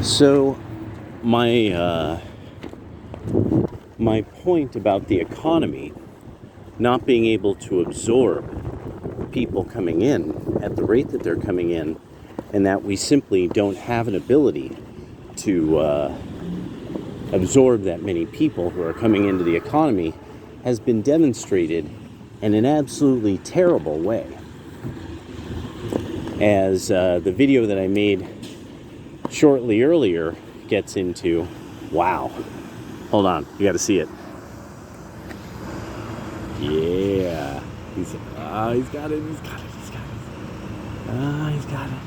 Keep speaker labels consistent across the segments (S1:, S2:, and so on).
S1: So, my my point about the economy not being able to absorb people coming in at the rate that they're coming in, and that we simply don't have an ability to absorb that many people who are coming into the economy, has been demonstrated in an absolutely terrible way. As the video that I made shortly earlier gets into. Wow. Hold on, you gotta see it. Yeah. He's got it, he's got it, he's got it. He's got it.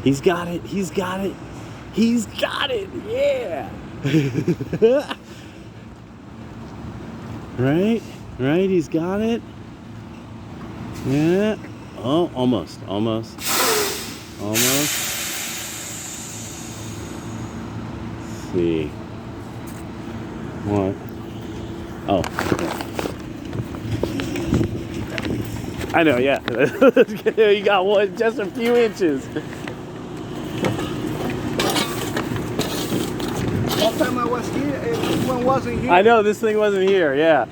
S1: He's got it, he's got it. He's got it, yeah. Right, he's got it. Yeah. Oh, almost. Let's see. What? Oh. I know, yeah. You got one, just a few inches.
S2: Last time I was here, this one wasn't here.
S1: I know, this thing wasn't here, yeah.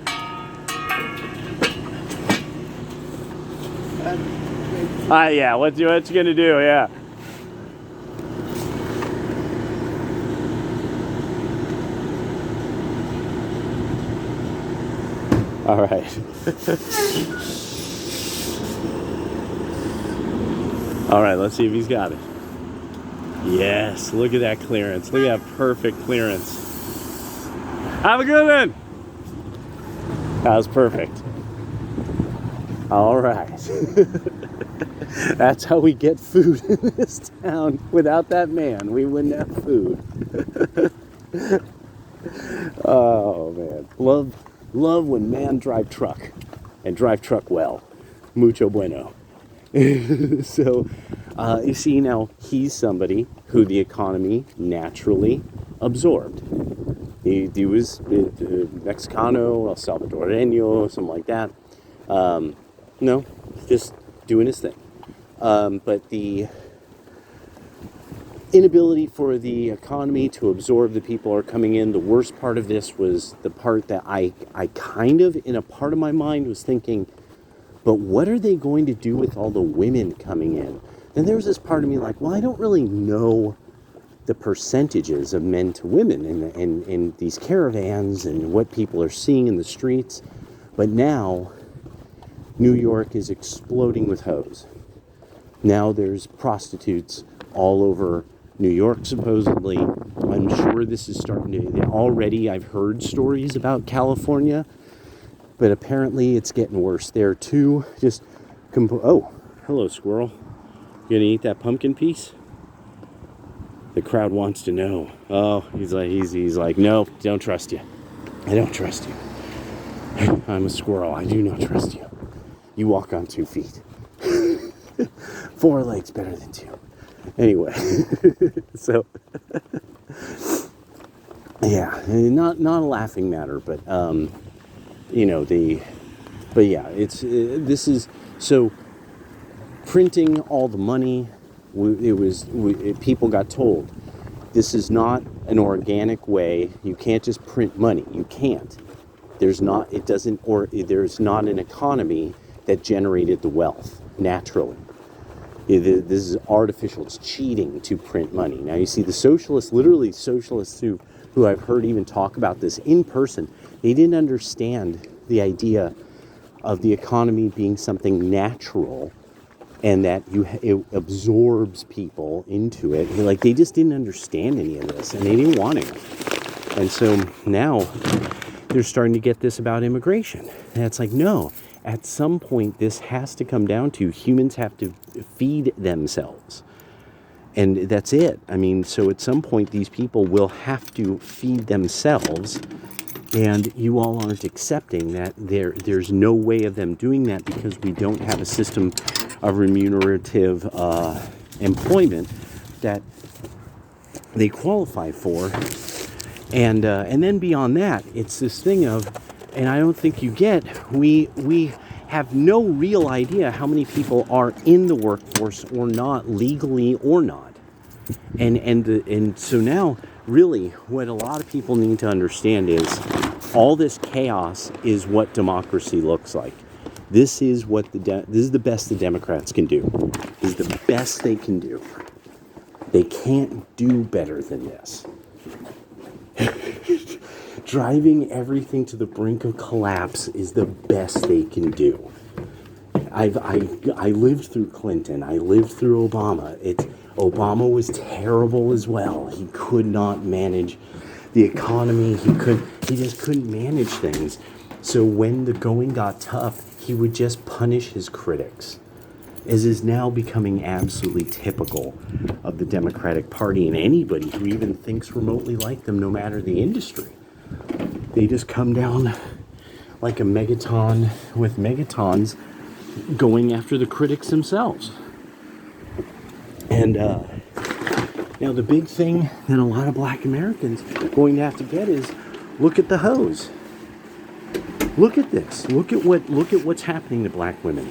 S1: Yeah, what you gonna do, yeah. All right. All right, let's see if he's got it. Yes, look at that clearance. Look at that perfect clearance. Have a good one. That was perfect. All right. That's how we get food in this town. Without that man, we wouldn't have food. Oh, man. Love when man drive truck, and drive truck well. Mucho bueno. So, you see now, he's somebody who the economy naturally absorbed. He was Mexicano, El Salvadoreño, something like that. No, just doing his thing. But the inability for the economy to absorb the people who are coming in, the worst part of this was the part that I kind of, in a part of my mind, was thinking, but what are they going to do with all the women coming in? Then there was this part of me like, well, I don't really know the percentages of men to women in these caravans and what people are seeing in the streets. But now, New York is exploding with hoes. Now there's prostitutes all over New York, supposedly. I'm sure this is starting to... Already, I've heard stories about California, but apparently it's getting worse there, too. Oh, hello, squirrel. You gonna eat that pumpkin piece? The crowd wants to know. Oh, he's like, no, don't trust you. I don't trust you. I'm a squirrel. I do not trust you. You walk on 2 feet. 4 legs better than 2. Anyway, so yeah, not a laughing matter, but this is so printing all the money. People got told this is not an organic way. You can't just print money. You can't. There's not an economy that generated the wealth naturally. This is artificial. It's cheating to print money. Now you see the socialists who I've heard even talk about this in person, they didn't understand the idea of the economy being something natural and that it absorbs people into it. Like, they just didn't understand any of this, and they didn't want to. And so now they're starting to get this about immigration. And it's like, no, at some point this has to come down to humans have to feed themselves. And that's it. I mean, so at some point these people will have to feed themselves, and you all aren't accepting that there's no way of them doing that because we don't have a system of remunerative employment that they qualify for. And then beyond that, it's this thing of, and I don't think you get, we have no real idea how many people are in the workforce or not, legally or not. And so now, really, what a lot of people need to understand is all this chaos is what democracy looks like. This is what this is the best the Democrats can do. This is the best they can do. They can't do better than this. Driving everything to the brink of collapse is the best they can do. I lived through Clinton. I lived through Obama. Obama was terrible as well. He could not manage the economy. He just couldn't manage things. So when the going got tough, he would just punish his critics, as is now becoming absolutely typical of the Democratic Party and anybody who even thinks remotely like them, no matter the industry. They just come down like a megaton with megatons going after the critics themselves. And now the big thing that a lot of black Americans are going to have to get is, look at the hoes. Look at this. Look at what's happening to black women.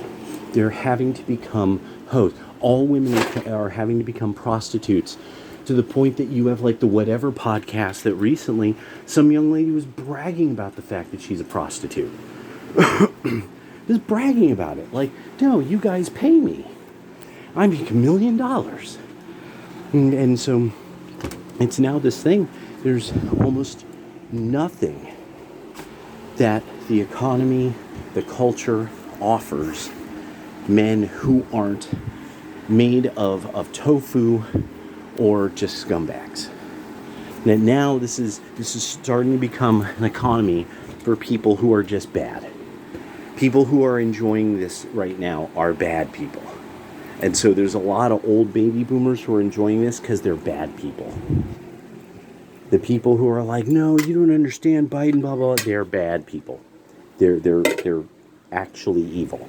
S1: They're having to become hoes. All women are having to become prostitutes, to the point that you have like the Whatever podcast that recently some young lady was bragging about the fact that she's a prostitute. Just bragging about it. Like, no, you guys pay me. I make $1 million. And so it's now this thing. There's almost nothing that the economy, the culture offers men who aren't made of tofu or just scumbags. And now this is starting to become an economy for people who are just bad. People who are enjoying this right now are bad people. And so there's a lot of old baby boomers who are enjoying this because they're bad people. The people who are like, no, you don't understand Biden, blah, blah, blah, they're bad people. They're actually evil.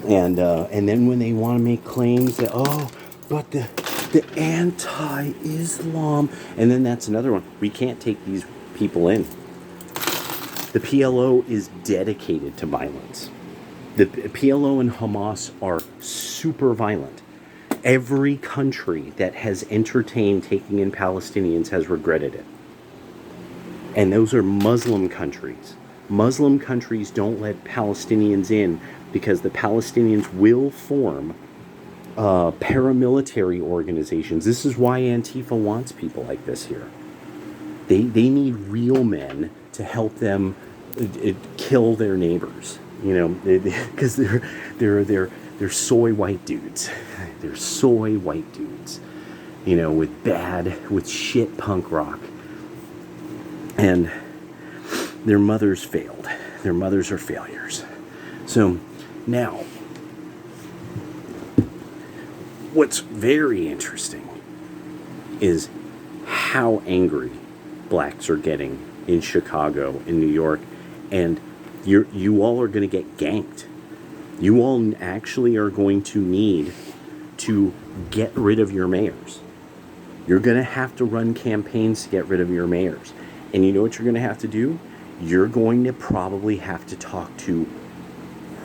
S1: And then when they want to make claims that, oh, but the anti-Islam, and then that's another one. We can't take these people in. The PLO is dedicated to violence. The PLO and Hamas are super violent. Every country that has entertained taking in Palestinians has regretted it. And those are Muslim countries. Muslim countries don't let Palestinians in because the Palestinians will form paramilitary organizations. This is why Antifa wants people like this here. They need real men to help them kill their neighbors, you know, because they're soy white dudes. They're soy white dudes, you know, with shit punk rock. And their mothers failed. Their mothers are failures. So now, what's very interesting is how angry blacks are getting in Chicago, in New York, and you all are going to get ganked. You all actually are going to need to get rid of your mayors. You're going to have to run campaigns to get rid of your mayors. And you know what you're going to have to do? You're going to probably have to talk to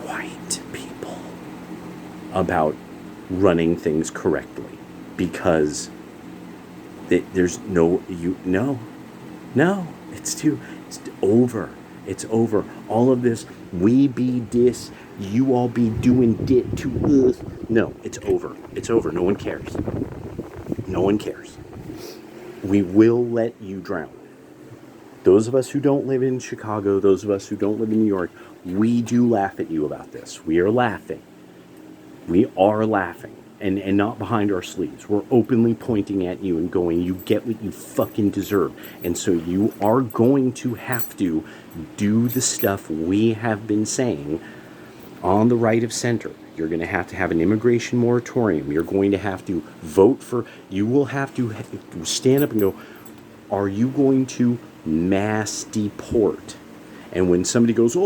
S1: white people about running things correctly, because there's no, it's over. It's over. All of this, we be this, you all be doing dit to us. No, it's over. It's over. No one cares. No one cares. We will let you drown. Those of us who don't live in Chicago, those of us who don't live in New York, we do laugh at you about this. We are laughing. We are laughing. And not behind our sleeves. We're openly pointing at you and going, you get what you fucking deserve. And so you are going to have to do the stuff we have been saying on the right of center. You're going to have an immigration moratorium. You're going to have to vote for, you will have to stand up and go, are you going to mass deport? And when somebody goes, and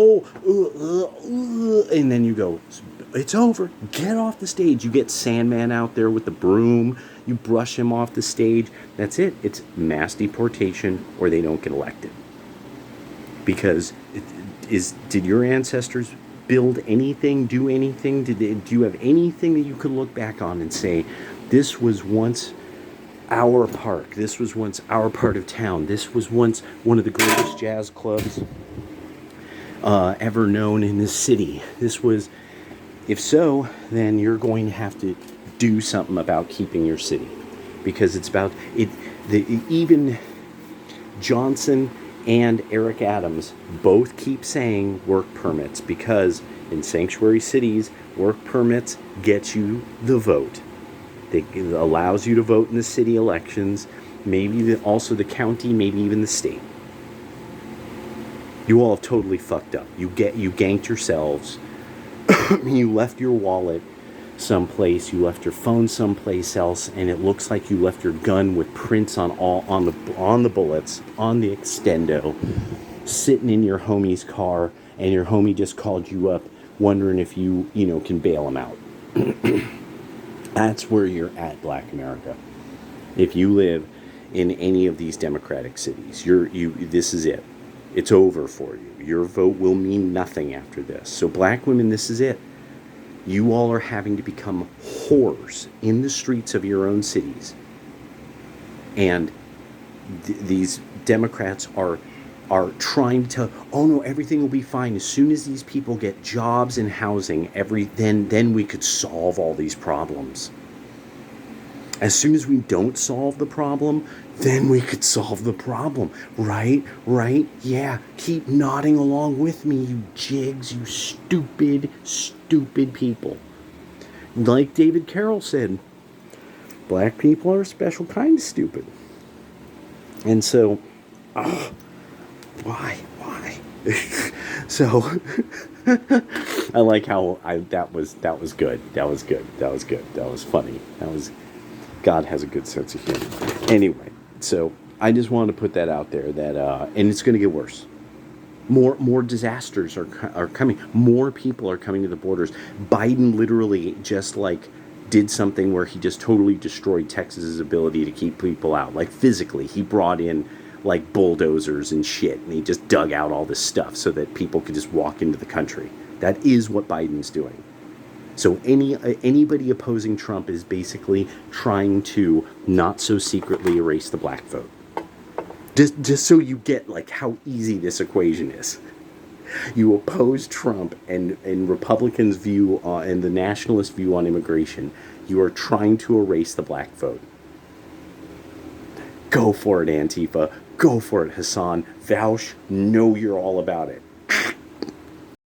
S1: then you go, it's over, get off the stage. You get Sandman out there with the broom, you brush him off the stage. That's it. It's mass deportation, or they don't get elected. Because did your ancestors build anything, do anything? Do you have anything that you could look back on and say, this was once our park, this was once our part of town, this was once one of the greatest jazz clubs ever known in this city? This was, if so, then you're going to have to do something about keeping your city, because it's about it. Even Johnson and Eric Adams both keep saying work permits, because in sanctuary cities, work permits get you the vote. It allows you to vote in the city elections, maybe also the county, maybe even the state. You all have totally fucked up. You ganked yourselves. You left your wallet someplace, you left your phone someplace else, and it looks like you left your gun with prints on the bullets, on the extendo, sitting in your homie's car, and your homie just called you up wondering if you can bail him out. That's where you're at, Black America. If you live in any of these democratic cities, this is it. It's over for you. Your vote will mean nothing after this. So black women, this is it. You all are having to become whores in the streets of your own cities. And these Democrats are trying to tell, oh no, everything will be fine. As soon as these people get jobs and housing, then we could solve all these problems. As soon as we don't solve the problem, then we could solve the problem. Right? Yeah. Keep nodding along with me, you jigs, you stupid people. Like David Carroll said, black people are a special kind of stupid. And so, why? So, I like how that was good. That was funny. God has a good sense of humor. Anyway, so I just wanted to put that out there, that and it's going to get worse. More disasters are coming. More people are coming to the borders. Biden literally just did something where he just totally destroyed Texas's ability to keep people out. Like physically, he brought in bulldozers and shit, and he just dug out all this stuff so that people could just walk into the country. That is what Biden's doing. So anybody opposing Trump is basically trying to not so secretly erase the black vote. Just so you get how easy this equation is. You oppose Trump and Republicans' view and the nationalist view on immigration. You are trying to erase the black vote. Go for it, Antifa. Go for it, Hassan. Vaush, know you're all about it.